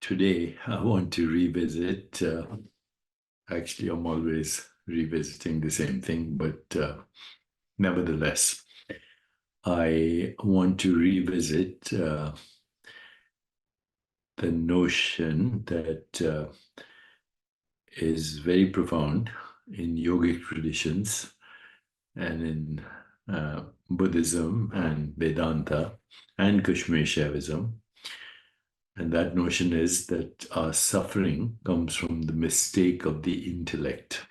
Today, I want to revisit. Actually, I'm always revisiting the same thing, but nevertheless, I want to revisit the notion that is very profound in yogic traditions and in Buddhism and Vedanta and Kashmir Shaivism. And that notion is that our suffering comes from the mistake of the intellect.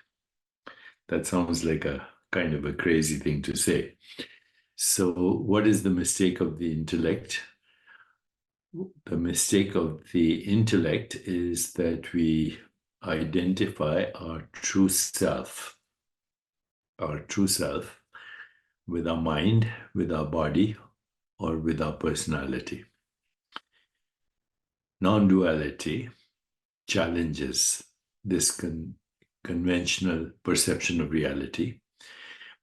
That sounds like a kind of a crazy thing to say. So, what is the mistake of the intellect? The mistake of the intellect is that we identify our true self with our mind, with our body, or with our personality. Non-duality challenges this conventional perception of reality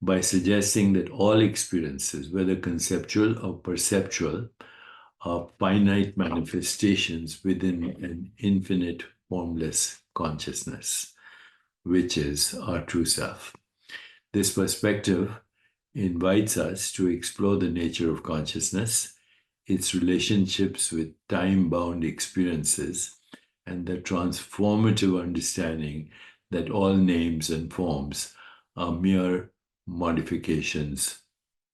by suggesting that all experiences, whether conceptual or perceptual, are finite manifestations within an infinite formless consciousness, which is our true self. This perspective invites us to explore the nature of consciousness, its relationships with time-bound experiences, and the transformative understanding that all names and forms are mere modifications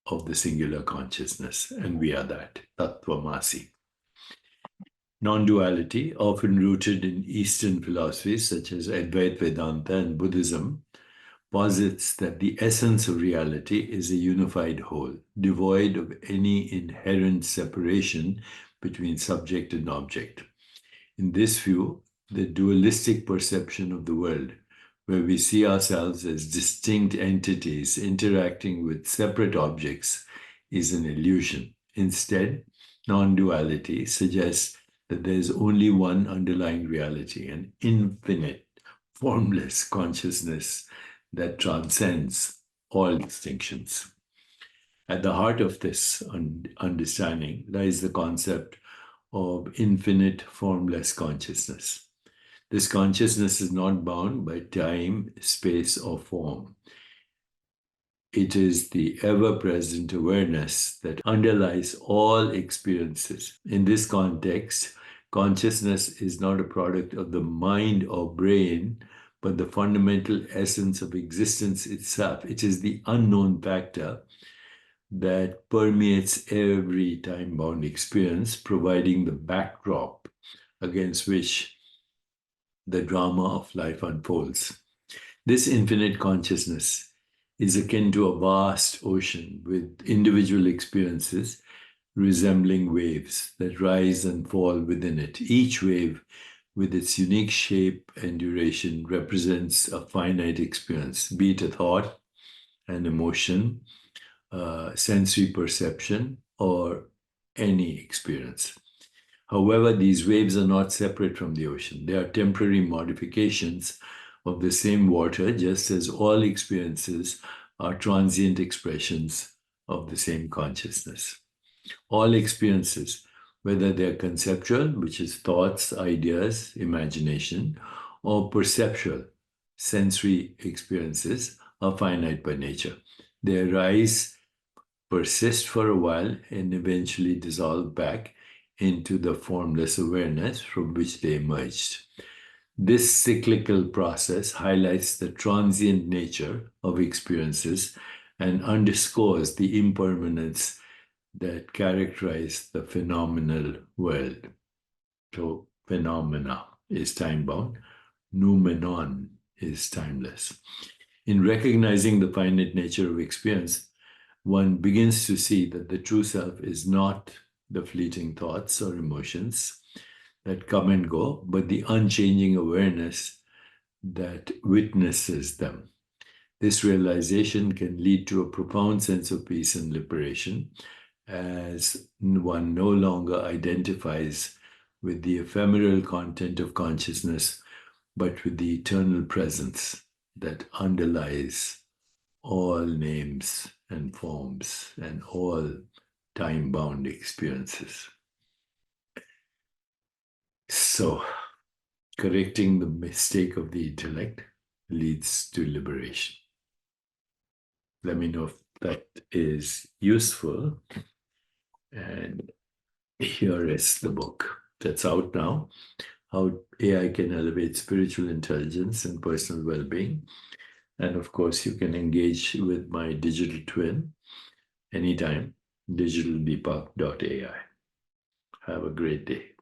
of the singular consciousness, and we are that, Tattvamasi. Non-duality, often rooted in Eastern philosophies such as Advaita Vedanta and Buddhism, posits that the essence of reality is a unified whole, devoid of any inherent separation between subject and object. In this view, the dualistic perception of the world, where we see ourselves as distinct entities interacting with separate objects, is an illusion. Instead, non-duality suggests that there is only one underlying reality, an infinite, formless consciousness that transcends all distinctions. At the heart of this understanding lies the concept of infinite, formless consciousness. This consciousness is not bound by time, space, or form. It is the ever-present awareness that underlies all experiences. In this context, consciousness is not a product of the mind or brain, but the fundamental essence of existence itself. It is the unknown factor that permeates every time-bound experience, providing the backdrop against which the drama of life unfolds. This infinite consciousness is akin to a vast ocean with individual experiences resembling waves that rise and fall within it. Each wave, with its unique shape and duration, represents a finite experience, be it a thought, an emotion, sensory perception, or any experience. However, these waves are not separate from the ocean. They are temporary modifications of the same water, just as all experiences are transient expressions of the same consciousness. All experiences, whether they're conceptual, which is thoughts, ideas, imagination, or perceptual, sensory experiences, are finite by nature. They arise, persist for a while, and eventually dissolve back into the formless awareness from which they emerged. This cyclical process highlights the transient nature of experiences and underscores the impermanence that characterize the phenomenal world. So, phenomena is time-bound, noumenon is timeless. In recognizing the finite nature of experience, one begins to see that the true self is not the fleeting thoughts or emotions that come and go, but the unchanging awareness that witnesses them. This realization can lead to a profound sense of peace and liberation, as one no longer identifies with the ephemeral content of consciousness, but with the eternal presence that underlies all names and forms and all time-bound experiences. So, correcting the mistake of the intellect leads to liberation. Let me know if that is useful. And here is the book that's out now: How AI Can Elevate Spiritual Intelligence and Personal Well-Being. And of course, you can engage with my digital twin anytime, digitaldeepak.ai. Have a great day.